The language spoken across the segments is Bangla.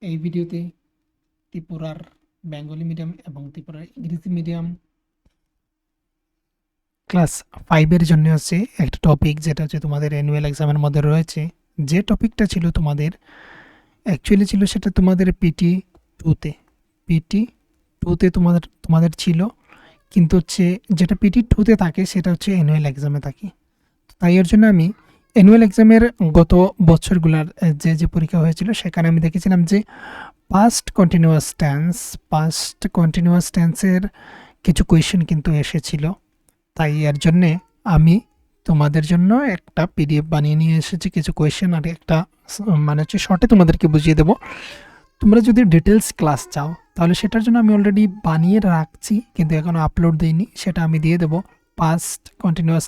এই ভিডিওতে ত্রিপুরার বেঙ্গলি মিডিয়াম এবং ত্রিপুরার ইংরেজি মিডিয়াম ক্লাস 5 এর জন্য আছে একটা টপিক, যেটা হচ্ছে তোমাদের অ্যানুয়াল এক্সামের মধ্যে রয়েছে। যে টপিকটা ছিল তোমাদের, অ্যাকচুয়ালি ছিল সেটা তোমাদের পিটি 2 তে। পিটি 2 তে তোমাদের ছিল, কিন্তু হচ্ছে যেটা পিটি 2 তে থাকে সেটা হচ্ছে অ্যানুয়াল এক্সামে থাকে। তাই এর জন্য আমি অ্যানুয়াল এক্সামের গত বছরগুলার যে পরীক্ষা হয়েছিল সেখানে আমি দেখেছিলাম যে পাস্ট কন্টিনিউয়াস টেন্সের কিছু কোয়েশ্চেন কিন্তু এসেছিল। তাই এর জন্যে আমি তোমাদের জন্য একটা পিডিএফ বানিয়ে নিয়ে এসেছি, কিছু কোয়েশ্চেন আর একটা মানে হচ্ছে শর্টে তোমাদেরকে বুঝিয়ে দেবো। তোমরা যদি ডিটেলস ক্লাস চাও তাহলে সেটার জন্য আমি অলরেডি বানিয়ে রাখছি, কিন্তু এখনও আপলোড দিইনি, সেটা আমি দিয়ে দেবো। পাস্ট কন্টিনিউয়াস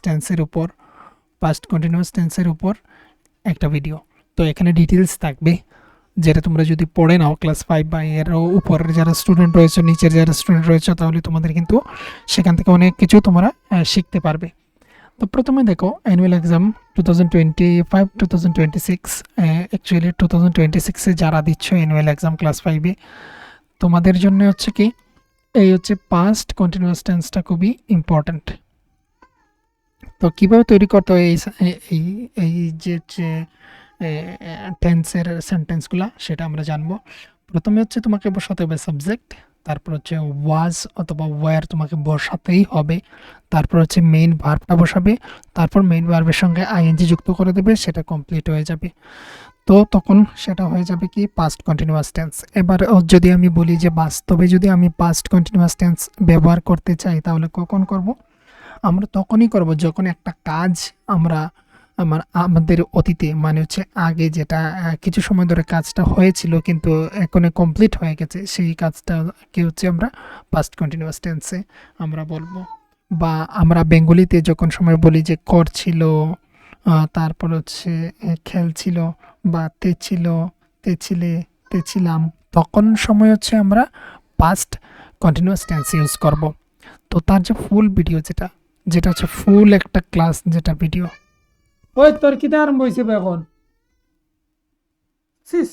টেন্সের উপর একটা ভিডিও। তো এখানে ডিটেলস থাকবে, যেটা তোমরা যদি পড়ে নাও ক্লাস 5 বা এরও উপরের যারা স্টুডেন্ট রয়েছে, নিচের যারা স্টুডেন্ট রয়েছে, তাহলে তোমাদের কিন্তু সেখান থেকে অনেক কিছু তোমরা শিখতে পারবে। তো প্রথমে দেখো অ্যানুয়াল এক্সাম 2025-2026, অ্যাকচুয়ালি 2026-এ যারা দিচ্ছ অ্যানুয়াল এক্সাম ক্লাস 5-এ, তোমাদের জন্য হচ্ছে কি এই হচ্ছে পাস্ট কন্টিনিউয়াস টেন্সটা খুবই ইম্পর্ট্যান্ট। তো কীভাবে তৈরি করতে হয় এই এই যে টেন্সের সেন্টেন্সগুলো, সেটা আমরা জানবো। প্রথমে হচ্ছে তোমাকে বসাতে হবে সাবজেক্ট, তারপর হচ্ছে ওয়াজ অথবা ওয়্যার তোমাকে বসাতেই হবে, তারপর হচ্ছে মেইন ভার্বটা বসাবে, তারপর মেইন ভার্বের সঙ্গে আইএনজি যুক্ত করে দেবে, সেটা কমপ্লিট হয়ে যাবে। তো তখন সেটা হয়ে যাবে কি পাস্ট কন্টিনিউয়াস টেন্স। এবার যদি আমি বলি যে বাস্তবে যদি আমি পাস্ট কন্টিনিউয়াস টেন্স ব্যবহার করতে চাই তাহলে কখন করব? আমরা তখনই করব যখন একটা কাজ আমরা আমাদের অতীতে মানে হচ্ছে আগে যেটা কিছু সময় ধরে কাজটা হয়েছিল কিন্তু এখন কমপ্লিট হয়ে গেছে, সেই কাজটাকে হচ্ছে আমরা পাস্ট কন্টিনিউয়াস টেন্সে আমরা বলবো। বা আমরা বেঙ্গলিতে যখন সময় বলি যে করছিল, তারপর হচ্ছে খেলছিল, বা তেছিল, তেছিলে, তেছিলাম, তখন সময় হচ্ছে আমরা পাস্ট কন্টিনিউয়াস টেন্স ইউজ করব। তো তার যে ফুল ভিডিও যেটা যেটা হচ্ছে ফুল একটা ক্লাস যেটা ভিডিও। ওই তোর কিতা আরম্ভ হয়েছে এখন? সিস